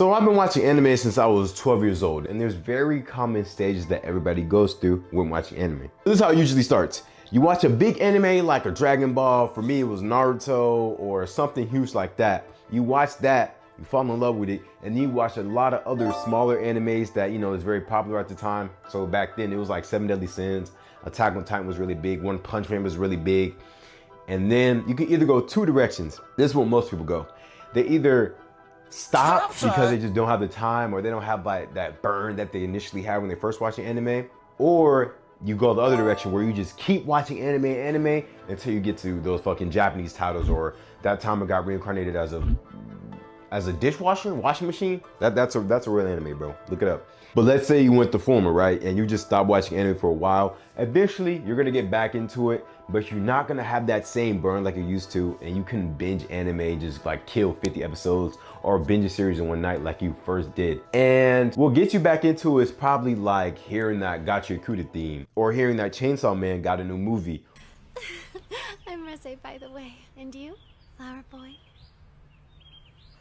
So I've been watching anime since I was 12 years old, and there's very common stages that everybody goes through when watching anime. This is how it usually starts. You watch a big anime like a Dragon Ball, for me it was Naruto or something huge like that. You watch that, you fall in love with it, and then you watch a lot of other smaller animes that, is very popular at the time. So back then it was like Seven Deadly Sins, Attack on Titan was really big, One Punch Man was really big. And then you can either go two directions. This is what most people go. They either stop because they just don't have the time, or they don't have like that burn that they initially had when they first watched anime, or you go the other direction where you just keep watching anime until you get to those fucking Japanese titles, or that time it got reincarnated as a dishwasher, washing machine. That's a real anime, bro. Look it up. But let's say you went the former, right? And you just stopped watching anime for a while. Eventually, you're gonna get back into it, but you're not gonna have that same burn like you used to, and you can binge anime, just like kill 50 episodes, or binge a series in one night like you first did. And what gets you back into it is probably like hearing that Got Your Cutie theme, or hearing that Chainsaw Man got a new movie. I'm Rose, by the way. And you, Flower Boy?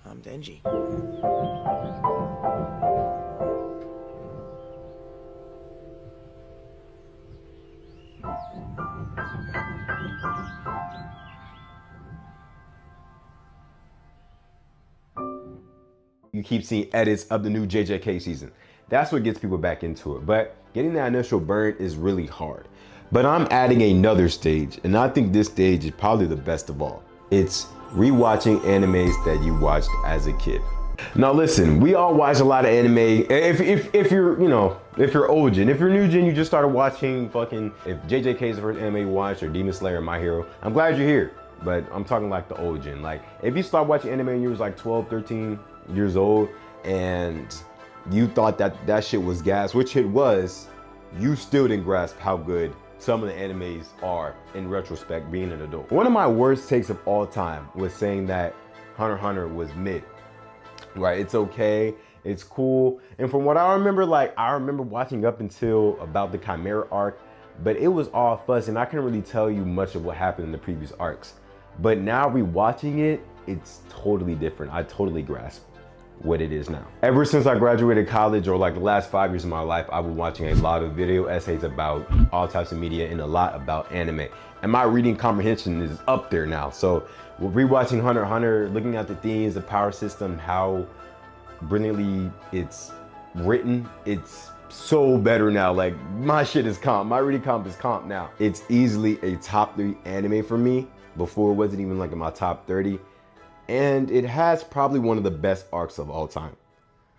I'm Denji. You keep seeing edits of the new JJK season. That's what gets people back into it. But getting that initial burn is really hard. But I'm adding another stage, and I think this stage is probably the best of all. It's rewatching animes that you watched as a kid. Now listen, we all watch a lot of anime. If you're old gen, if you're new gen, you just started watching if JJK is the first anime you watched, or Demon Slayer, or My Hero, I'm glad you're here. But I'm talking like the old gen. Like if you start watching anime when you was like 12, 13 years old, and you thought that shit was gas, which it was, you still didn't grasp how good some of the animes are in retrospect, being an adult. One of my worst takes of all time was saying that Hunter x Hunter was mid. Right, it's okay, it's cool. And from what I remember, I remember watching up until about the Chimera arc, but it was all fuss, and I couldn't really tell you much of what happened in the previous arcs. But now rewatching it, it's totally different. I totally grasp what it is now. Ever since I graduated college, or like the last 5 years of my life, I've been watching a lot of video essays about all types of media and a lot about anime. And my reading comprehension is up there now. So rewatching Hunter x Hunter, looking at the themes, the power system, how brilliantly it's written, it's so better now. Like my shit is comp, my reading comp is comp now. It's easily a top 3 anime for me. Before it wasn't even like in my top 30. And it has probably one of the best arcs of all time.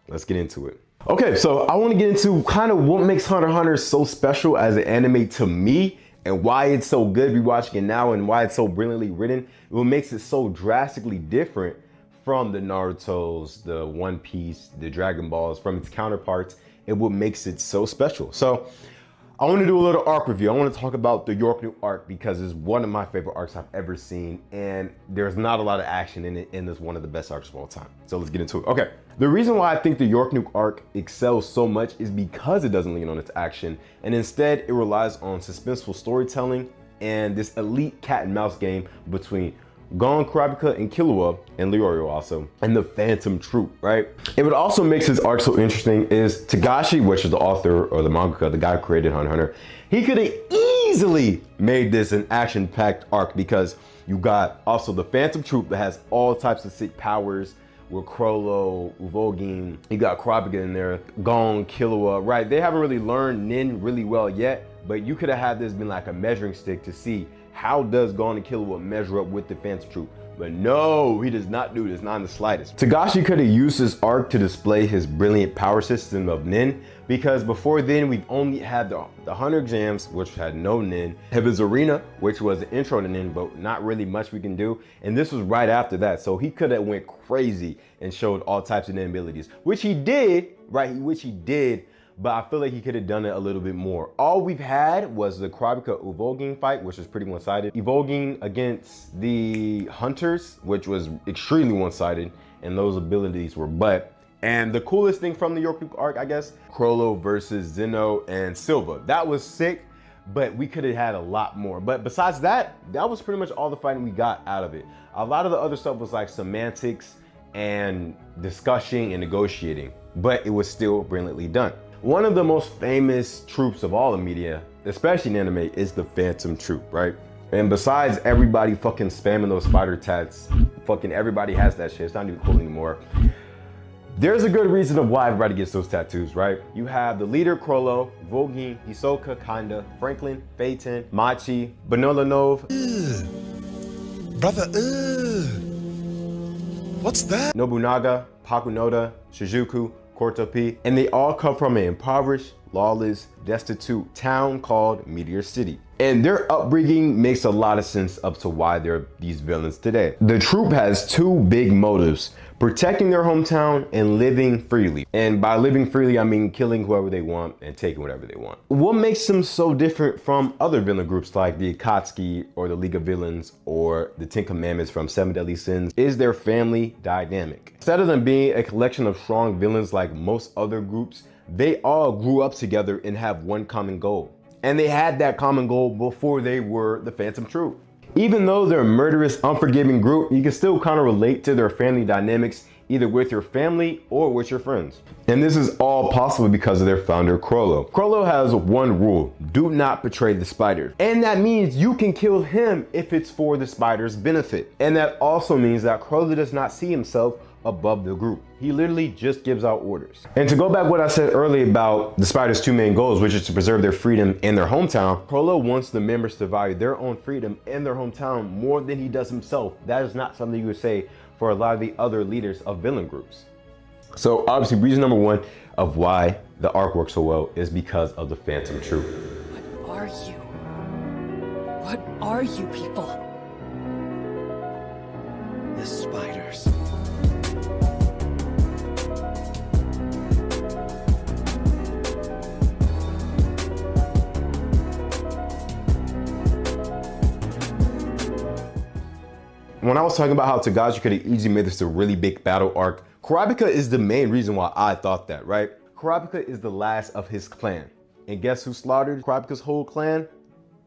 Let's get into it. Okay, so I want to get into kind of what makes Hunter x Hunter so special as an anime to me, and why it's so good rewatching it now, and why it's so brilliantly written. What makes it so drastically different from the Narutos, the One Piece, the Dragon Balls, from its counterparts, and what makes it so special. So I want to do a little arc review. I want to talk about the York New arc because it's one of my favorite arcs I've ever seen, and there's not a lot of action in it, and it's one of the best arcs of all time. So let's get into it. Okay, the reason why I think the York New arc excels so much is because it doesn't lean on its action, and instead it relies on suspenseful storytelling and this elite cat and mouse game between Gon, Kurapika, and Killua, and Leorio also, and the Phantom Troupe, right? And what also makes this arc so interesting is Togashi, which is the author or the mangaka, the guy who created Hunter x Hunter, he could have easily made this an action-packed arc, because you got also the Phantom Troupe that has all types of sick powers with Crollo, Uvogin, you got Kurapika in there, Gon, Killua, right? They haven't really learned Nin really well yet, but you could have had this been like a measuring stick to see how does Gon and Killua measure up with the Phantom Troupe. But no, he does not do this, not in the slightest. Togashi could have used this arc to display his brilliant power system of Nin, because before then we've only had the Hunter exams, which had no Nin, Heaven's Arena, which was the intro to Nin, but not really much we can do. And this was right after that, so he could have went crazy and showed all types of Nin abilities, which he did, right? Which he did. But I feel like he could have done it a little bit more. All we've had was the Kurapika Uvogin fight, which was pretty one-sided. Uvogin against the Hunters, which was extremely one-sided, and those abilities were butt. And the coolest thing from the York arc, I guess, Crollo versus Zeno and Silva. That was sick, but we could have had a lot more. But besides that, that was pretty much all the fighting we got out of it. A lot of the other stuff was like semantics and discussing and negotiating, but it was still brilliantly done. One of the most famous tropes of all the media, especially in anime, is the Phantom Troupe, right? And besides everybody fucking spamming those spider tats, fucking everybody has that shit, it's not even cool anymore. There's a good reason of why everybody gets those tattoos, right? You have the leader Chrollo, Volgin, Hisoka, Kanda, Franklin, Phaeton, Machi, Benolanov. Brother, what's that? Nobunaga, Pakunoda, Shizuku, Kortopi, and they all come from an impoverished, lawless, destitute town called Meteor City. And their upbringing makes a lot of sense up to why they're these villains today. The troupe has two big motives: protecting their hometown and living freely. And by living freely, I mean killing whoever they want and taking whatever they want. What makes them so different from other villain groups like the Akatsuki or the League of Villains or the Ten Commandments from Seven Deadly Sins is their family dynamic. Instead of them being a collection of strong villains like most other groups, they all grew up together and have one common goal. And they had that common goal before they were the Phantom Troupe. Even though they're a murderous, unforgiving group, you can still kind of relate to their family dynamics, either with your family or with your friends. And this is all possible because of their founder, Chrollo. Chrollo has one rule: do not betray the spider. And that means you can kill him if it's for the spider's benefit. And that also means that Chrollo does not see himself above the group. He literally just gives out orders. And to go back what I said earlier about the spider's two main goals, which is to preserve their freedom in their hometown, Chrollo wants the members to value their own freedom in their hometown more than he does himself. That is not something you would say for a lot of the other leaders of villain groups. So obviously reason number one of why the arc works so well is because of the Phantom Troupe. What are you? What are you people? The spiders. When I was talking about how Togashi could have easily made this a really big battle arc, Kurapika is the main reason why I thought that, right? Kurapika is the last of his clan. And guess who slaughtered Kurapika's whole clan?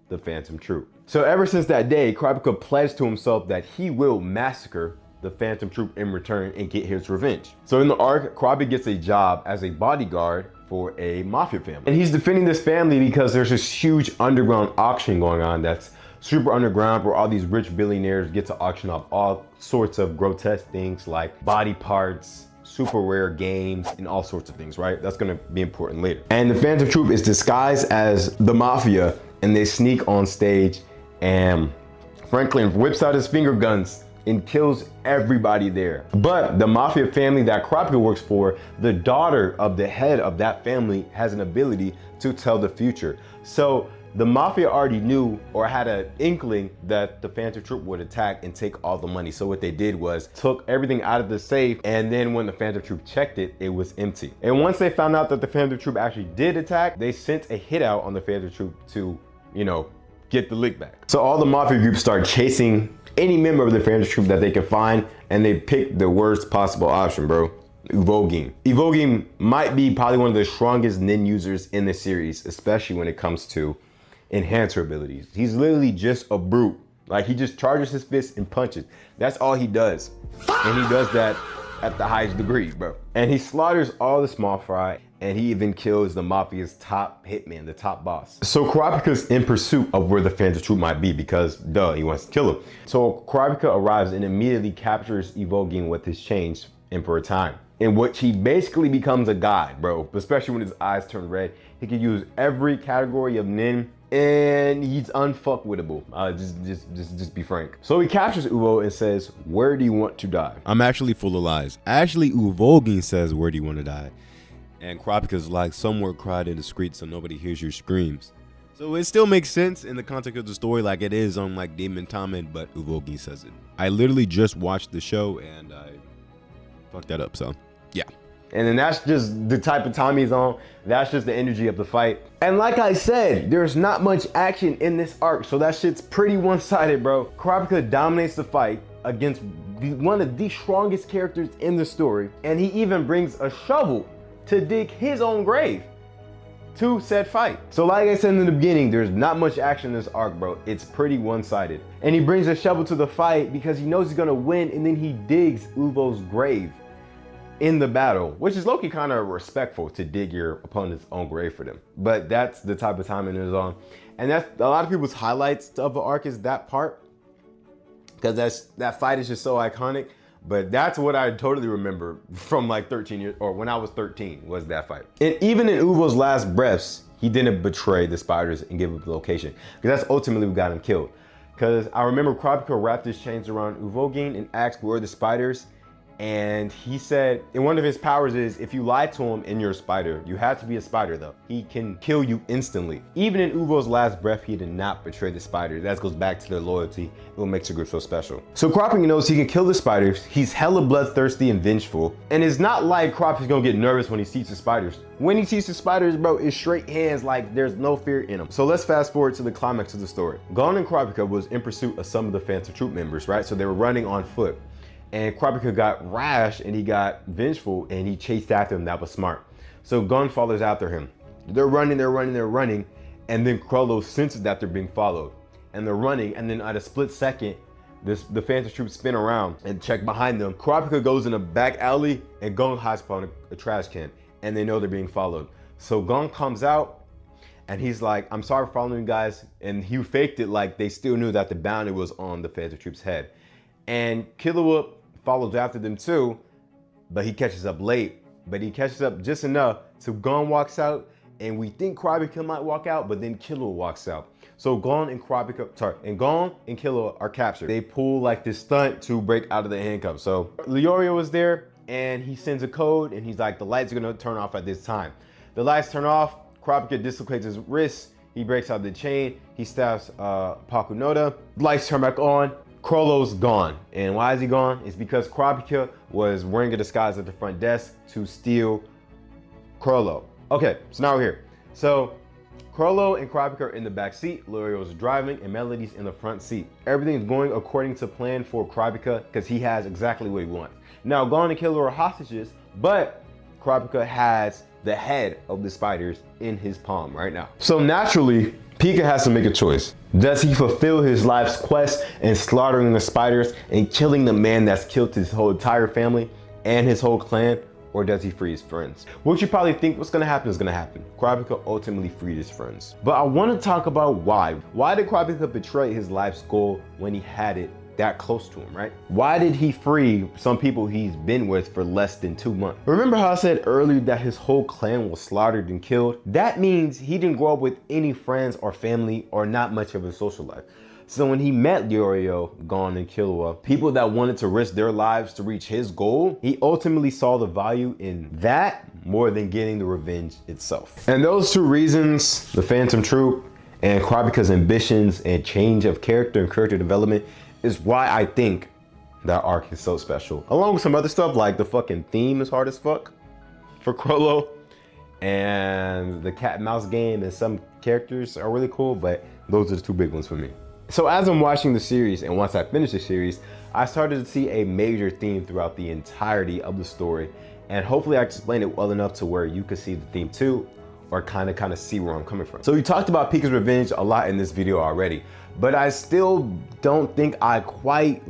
The Phantom Troupe. So ever since that day, Kurapika pledged to himself that he will massacre the Phantom Troupe in return and get his revenge. So in the arc, Kurapika gets a job as a bodyguard for a mafia family. And he's defending this family because there's this huge underground auction going on that's super underground, where all these rich billionaires get to auction off all sorts of grotesque things like body parts, super rare games, and all sorts of things, right? That's gonna be important later. And the Phantom Troupe is disguised as the mafia, and they sneak on stage, and Franklin whips out his finger guns and kills everybody there. But the mafia family that Kurapika works for, the daughter of the head of that family, has an ability to tell the future. So the mafia already knew or had an inkling that the Phantom Troupe would attack and take all the money. So what they did was took everything out of the safe, and then when the Phantom Troupe checked it, it was empty. And once they found out that the Phantom Troupe actually did attack, they sent a hit out on the Phantom Troupe to, you know, get the lick back. So all the mafia groups start chasing any member of the Phantom Troupe that they could find, and they picked the worst possible option, bro. Uvogin. Uvogin might be probably one of the strongest nin users in the series, especially when it comes to enhancer abilities. He's literally just a brute. Like, he just charges his fist and punches. That's all he does. And he does that at the highest degree, bro. And he slaughters all the small fry, and he even kills the mafia's top hitman, the top boss. So Kurapika's in pursuit of where the Phantom Troupe might be because, duh, he wants to kill him. So Kurapika arrives and immediately captures Uvogin with his chains and for a time, in which he basically becomes a god, bro. Especially when his eyes turn red. He can use every category of nin, and he's unfuckwittable. Just be frank. So he captures Uvo and says, "Where do you want to die?" I'm actually full of lies. Actually, Uvogin says, "Where do you want to die?" And Kurapika's like, "Somewhere quiet and discreet so nobody hears your screams." So it still makes sense in the context of the story, like it is on like Demon Tamen, but Uvogin says it. I literally just watched the show and I fucked that up, so yeah. And then that's just the type of time he's on. That's just the energy of the fight. And like I said, there's not much action in this arc, so that shit's pretty one-sided, bro. Kurapika dominates the fight against one of the strongest characters in the story, and he even brings a shovel to dig his own grave. to said fight. So like I said in the beginning, there's not much action in this arc, bro. It's pretty one-sided. And he brings a shovel to the fight because he knows he's gonna win, and then he digs Uvo's grave in the battle, which is low-key kind of respectful to dig your opponent's own grave for them. But that's the type of timing it is on. And that's a lot of people's highlights of the arc, is that part, because that fight is just so iconic. But that's what I totally remember from like 13 years, or when I was 13, was that fight. And even in Uvo's last breaths, he didn't betray the spiders and give up the location, because that's ultimately what got him killed. Because I remember Kurapika wrapped his chains around Uvogin and asked where are the spiders, and he said, and one of his powers is, if you lie to him and you're a spider, you have to be a spider though. He can kill you instantly. Even in Uvo's last breath, he did not betray the spider. That goes back to their loyalty, what makes the group so special. So Kurapika knows he can kill the spiders. He's hella bloodthirsty and vengeful. And it's not like Kurapika's gonna get nervous when he sees the spiders. When he sees the spiders, bro, it's straight hands, like there's no fear in him. So let's fast forward to the climax of the story. Gon and Kurapika was in pursuit of some of the Phantom Troupe members, right? So they were running on foot. And Kurapika got rash and he got vengeful and he chased after him. That was smart. So Gon follows after him. They're running. And then Krollo senses that they're being followed. And they're running, and then at a split second, the Phantom Troupe spin around and check behind them. Kurapika goes in a back alley and Gon hides behind a trash can. And they know they're being followed. So Gon comes out and he's like, I'm sorry for following you guys. And he faked it like they still knew that the bounty was on the Phantom Troupe's head. And Killua follows after them too, but he catches up late. But he catches up just enough so Gon walks out, and we think Kurapika might walk out, but then Killua walks out. So Gon and Killua are captured. They pull like this stunt to break out of the handcuffs. So Leorio was there, and he sends a code, and he's like, the lights are gonna turn off at this time. The lights turn off, Kurapika dislocates his wrist, he breaks out the chain, he stabs Pakunoda, lights turn back on. Krollo's gone. And why is he gone? It's because Kurapika was wearing a disguise at the front desk to steal Krollo. Okay, so now we're here. So Krollo and Kurapika are in the back seat, Lorio's driving, and Melody's in the front seat. Everything's going according to plan for Kurapika because he has exactly what he wants. Now Gon and Killua are hostages, but Kurapika has the head of the spiders in his palm right now. So naturally, Pika has to make a choice. Does he fulfill his life's quest in slaughtering the spiders and killing the man that's killed his whole entire family and his whole clan? Or does he free his friends? What you probably think what's gonna happen is gonna happen. Kurapika ultimately freed his friends. But I wanna talk about why. Why did Kurapika betray his life's goal when he had it that close to him, right? Why did he free some people he's been with for less than 2 months? Remember how I said earlier that his whole clan was slaughtered and killed? That means he didn't grow up with any friends or family or not much of a social life. So when he met Leorio, Gon, and Killua, people that wanted to risk their lives to reach his goal, he ultimately saw the value in that more than getting the revenge itself. And those two reasons, the Phantom Troupe and Kurapika's ambitions and change of character and character development, is why I think that arc is so special. Along with some other stuff, like the fucking theme is hard as fuck for Krollo, and the cat and mouse game and some characters are really cool, but those are the two big ones for me. So as I'm watching the series, and once I finish the series, I started to see a major theme throughout the entirety of the story, and hopefully I explained it well enough to where you could see the theme too, or kind of see where I'm coming from. So we talked about Pika's revenge a lot in this video already, but I still don't think I quite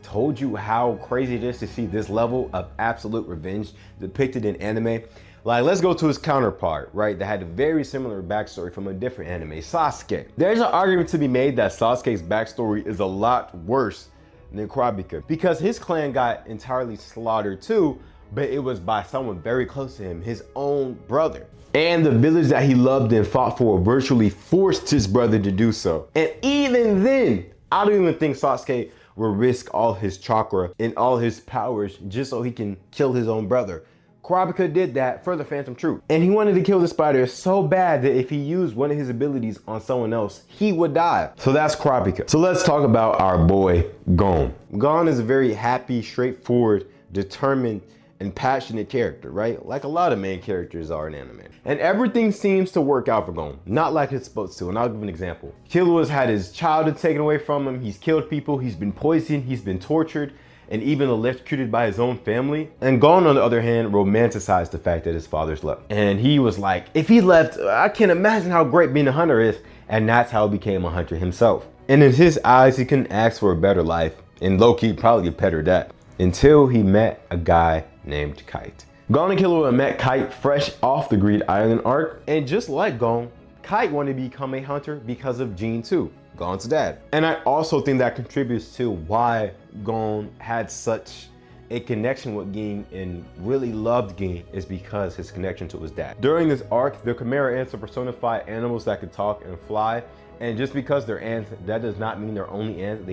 told you how crazy it is to see this level of absolute revenge depicted in anime. Let's go to his counterpart, right? That had a very similar backstory from a different anime, Sasuke. There's an argument to be made that Sasuke's backstory is a lot worse than Kurapika because his clan got entirely slaughtered too, but it was by someone very close to him, his own brother. And the village that he loved and fought for virtually forced his brother to do so. And even then, I don't even think Sasuke will risk all his chakra and all his powers just so he can kill his own brother. Kurapika did that for the Phantom Troupe. And he wanted to kill the spider so bad that if he used one of his abilities on someone else, he would die. So that's Kurapika. So let's talk about our boy, Gon. Gon is a very happy, straightforward, determined, and passionate character, right? Like a lot of main characters are in anime. And everything seems to work out for Gon, not like it's supposed to. And I'll give an example. Killua's had his childhood taken away from him. He's killed people. He's been poisoned. He's been tortured. and even electrocuted by his own family. And Gon, on the other hand, romanticized the fact that his father's left. And he was like, if he left, I can't imagine how great being a hunter is. And that's how he became a hunter himself. And in his eyes, he couldn't ask for a better life. And low-key, probably a better dad. Until he met a guy named Kite. Gon and Killua met Kite fresh off the Greed Island arc. And just like Gon, Kite wanted to become a hunter because of Gene too, Gon's dad. And I also think that contributes to why Gon had such a connection with Ging and really loved Ging, is because his connection to his dad. During this arc, the Chimera ants are personified animals that could talk and fly. And just because they're ants, that does not mean they're only ants.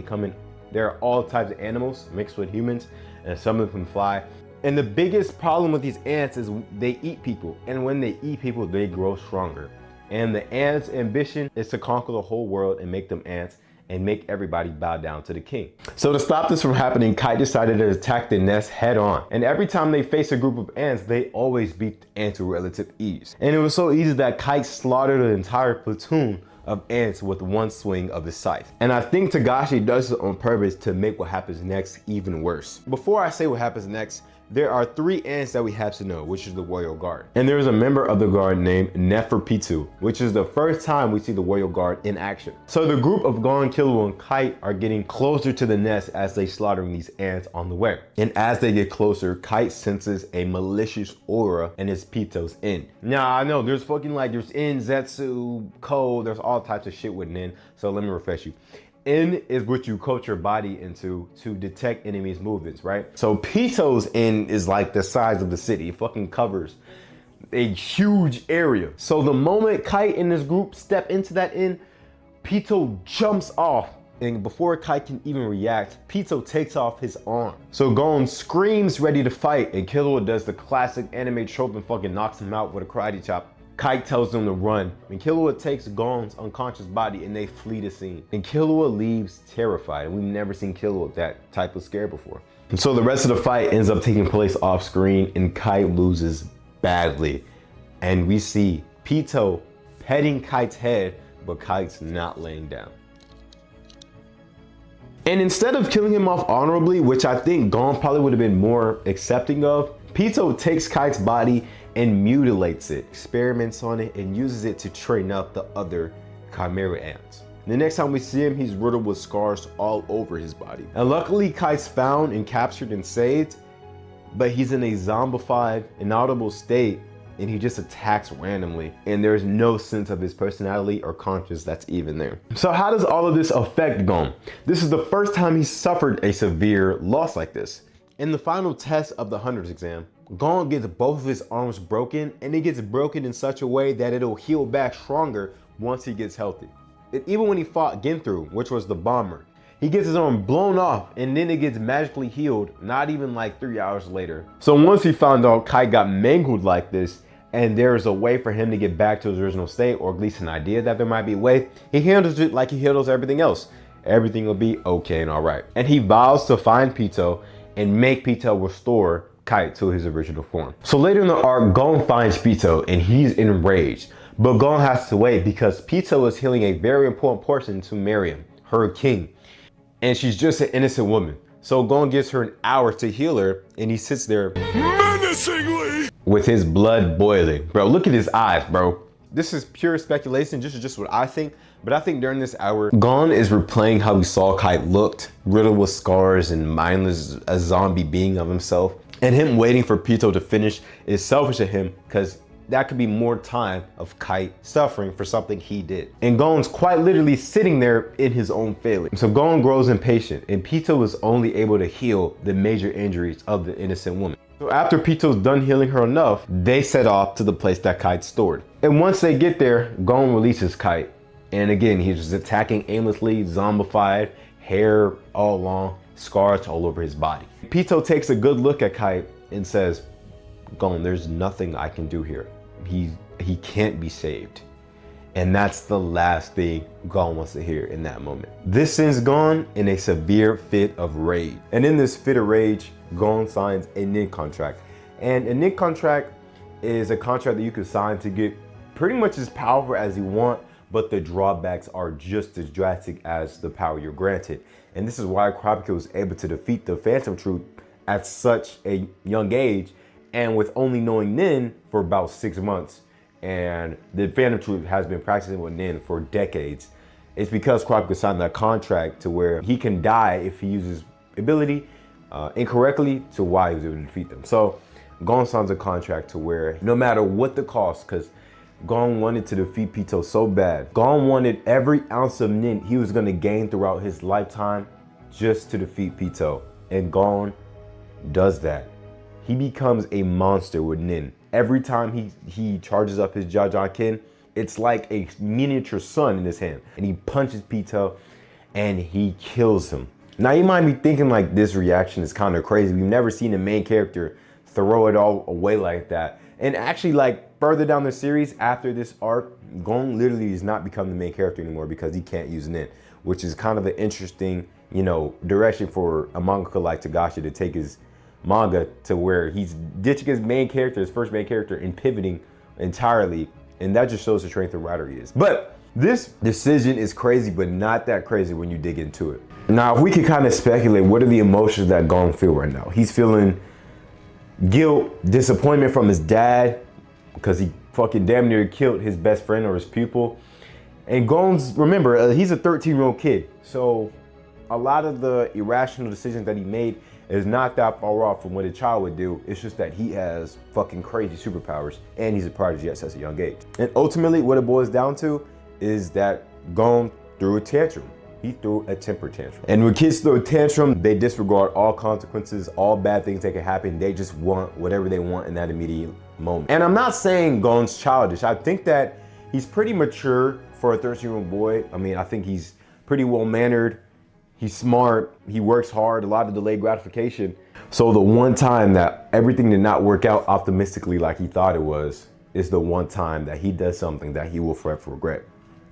There are all types of animals mixed with humans, and some of them can fly. And the biggest problem with these ants is they eat people. And when they eat people, they grow stronger. And the ants' ambition is to conquer the whole world and make them ants and make everybody bow down to the king. So to stop this from happening, Kite decided to attack the nest head on. And every time they face a group of ants, they always beat the ants with relative ease. And it was so easy that Kite slaughtered an entire platoon of ants with one swing of his scythe. And I think Togashi does this on purpose to make what happens next even worse. Before I say what happens next, there are 3 ants that we have to know, which is the Royal Guard. And there is a member of the guard named Pitou, which is the first time we see the Royal Guard in action. So the group of Gon, Killua, and Kite are getting closer to the nest as they slaughtering these ants on the way. And as they get closer, Kite senses a malicious aura and it's Pitou's in. Now I know there's there's in, Zetsu, Ko, there's all types of shit with Nin. So let me refresh you. In is what you coat your body into to detect enemies' movements, right? So Pitou's in is like the size of the city. It fucking covers a huge area. So the moment Kite and this group step into that in, Pitou jumps off. And before Kite can even react, Pitou takes off his arm. So Gon screams ready to fight, and Killua does the classic anime trope and fucking knocks him out with a karate chop. Kite tells them to run, and Killua takes Gon's unconscious body and they flee the scene. And Killua leaves terrified, and we've never seen Killua that type of scared before. And so the rest of the fight ends up taking place off screen, and Kite loses badly. And we see Pitou petting Kite's head, but Kite's not laying down. And instead of killing him off honorably, which I think Gon probably would have been more accepting of, Pitou takes Kite's body and mutilates it, experiments on it, and uses it to train up the other Chimera ants. The next time we see him, he's riddled with scars all over his body. And luckily, Kite's found and captured and saved, but he's in a zombified, inaudible state, and he just attacks randomly, and there's no sense of his personality or conscience that's even there. So how does all of this affect Gon? This is the first time he's suffered a severe loss like this. In the final test of the Hunter's exam, Gon gets both of his arms broken, and it gets broken in such a way that it'll heal back stronger once he gets healthy. Even when he fought Ginthru, which was the bomber, he gets his arm blown off and then it gets magically healed not even like 3 hours later. So once he found out Kite got mangled like this and there's a way for him to get back to his original state, or at least an idea that there might be a way, he handles it like he handles everything else. Everything will be okay and all right. And he vows to find Pitou and make Pitou restore Kite to his original form. So later in the arc, Gon finds Pitou and he's enraged. But Gon has to wait because Pitou is healing a very important person to Miriam, her king. And she's just an innocent woman. So Gon gives her an hour to heal her, and he sits there menacingly with his blood boiling. Bro, look at his eyes, bro. This is pure speculation, just what I think. But I think during this hour, Gon is replaying how we saw Kite looked, riddled with scars and mindless, a zombie being of himself. And him waiting for Pitou to finish is selfish of him, because that could be more time of Kite suffering for something he did. And Gon's quite literally sitting there in his own failing. So Gon grows impatient, and Pitou is only able to heal the major injuries of the innocent woman. So after Pitou's done healing her enough, they set off to the place that Kite stored. And once they get there, Gon releases Kite. And again, he's just attacking aimlessly, zombified, hair all long, scars all over his body. Pitou takes a good look at Kite and says, Gon, there's nothing I can do here. He can't be saved. And that's the last thing Gon wants to hear in that moment. This sends Gon in a severe fit of rage. And in this fit of rage, Gon signs a Nin contract. And a Nin contract is a contract that you can sign to get pretty much as powerful as you want, but the drawbacks are just as drastic as the power you're granted. And this is why Croppy was able to defeat the Phantom Troupe at such a young age, and with only knowing Nin for about 6 months. And the Phantom Troupe has been practicing with Nin for decades. It's because Croppy signed that contract to where he can die if he uses ability incorrectly, to why he was able to defeat them. So Gon signs a contract to where no matter what the cost, because Gon wanted to defeat Pitou so bad. Gon wanted every ounce of Nin he was gonna gain throughout his lifetime just to defeat Pitou. And Gon does that. He becomes a monster with Nin. Every time he charges up his Jajakin, it's like a miniature sun in his hand. And he punches Pitou and he kills him. Now you might be thinking like this reaction is kind of crazy. We've never seen a main character throw it all away like that. And actually, like further down the series after this arc, Gon literally does not become the main character anymore because he can't use Nin, which is kind of an interesting, you know, direction for a mangaka like Togashi to take his manga to where he's ditching his main character, his first main character, and pivoting entirely. And that just shows the strength of writer he is. But this decision is crazy, but not that crazy when you dig into it. Now, if we could kind of speculate, what are the emotions that Gon feel right now? He's feeling guilt, disappointment from his dad, because he fucking damn near killed his best friend or his pupil. And Gon's, remember, he's a 13-year-old kid. So a lot of the irrational decisions that he made is not that far off from what a child would do. It's just that he has fucking crazy superpowers and he's a prodigy at such a young age. And ultimately what it boils down to is that Gon threw a tantrum. He threw a temper tantrum. And when kids throw a tantrum, they disregard all consequences, all bad things that can happen. They just want whatever they want in that immediate moment. And I'm not saying Gon's childish. I think that he's pretty mature for a 13-year-old boy. I mean, I think he's pretty well-mannered. He's smart, he works hard, a lot of delayed gratification. So the one time that everything did not work out optimistically like he thought it was, is the one time that he does something that he will forever regret.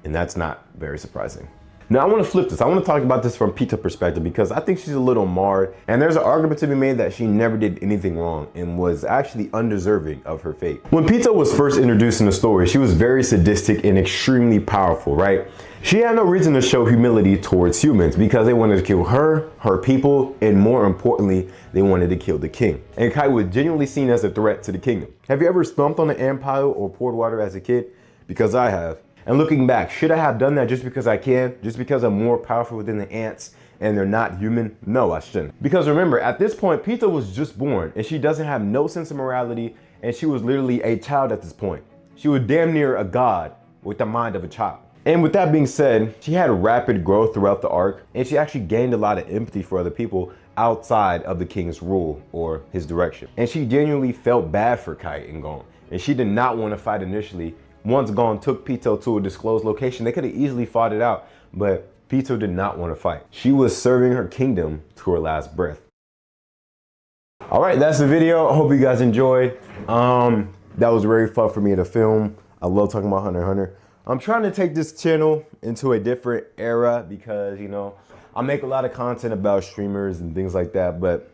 And that's not very surprising. Now I want to flip this. I want to talk about this from Pitou's perspective because I think she's a little marred, and there's an argument to be made that she never did anything wrong and was actually undeserving of her fate. When Pitou was first introduced in the story, she was very sadistic and extremely powerful, right? She had no reason to show humility towards humans because they wanted to kill her, her people, and more importantly, they wanted to kill the king. And Kai was genuinely seen as a threat to the kingdom. Have you ever stomped on an ant pile or poured water as a kid? Because I have. And looking back, should I have done that just because I can? Just because I'm more powerful than the ants and they're not human? No, I shouldn't. Because remember, at this point, Pitou was just born and she doesn't have no sense of morality, and she was literally a child at this point. She was damn near a god with the mind of a child. And with that being said, she had rapid growth throughout the arc, and she actually gained a lot of empathy for other people outside of the king's rule or his direction. And she genuinely felt bad for Kai and Gon, and she did not want to fight initially. Once Gon took Pitou to a disclosed location, they could have easily fought it out, but Pitou did not want to fight. She was serving her kingdom to her last breath. All right, that's the video. I hope you guys enjoyed. That was very fun for me to film. I love talking about Hunter x Hunter. I'm trying to take this channel into a different era because, you know, I make a lot of content about streamers and things like that, but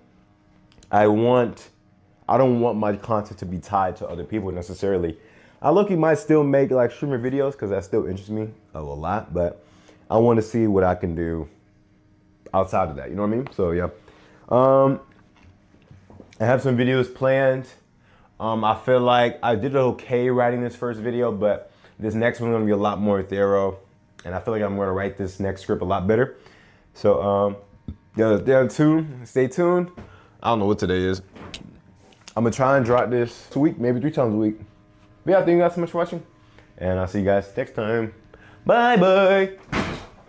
I don't want my content to be tied to other people necessarily. I might still make like streamer videos because that still interests me a lot, but I want to see what I can do outside of that, you know what I mean? So yeah, I have some videos planned. I feel like I did okay writing this first video, but this next one's gonna be a lot more thorough, and I feel like I'm gonna write this next script a lot better. So stay tuned. I don't know what today is. I'm gonna try and drop this a week, maybe 3 times a week. But yeah, thank you guys so much for watching, and I'll see you guys next time. Bye bye.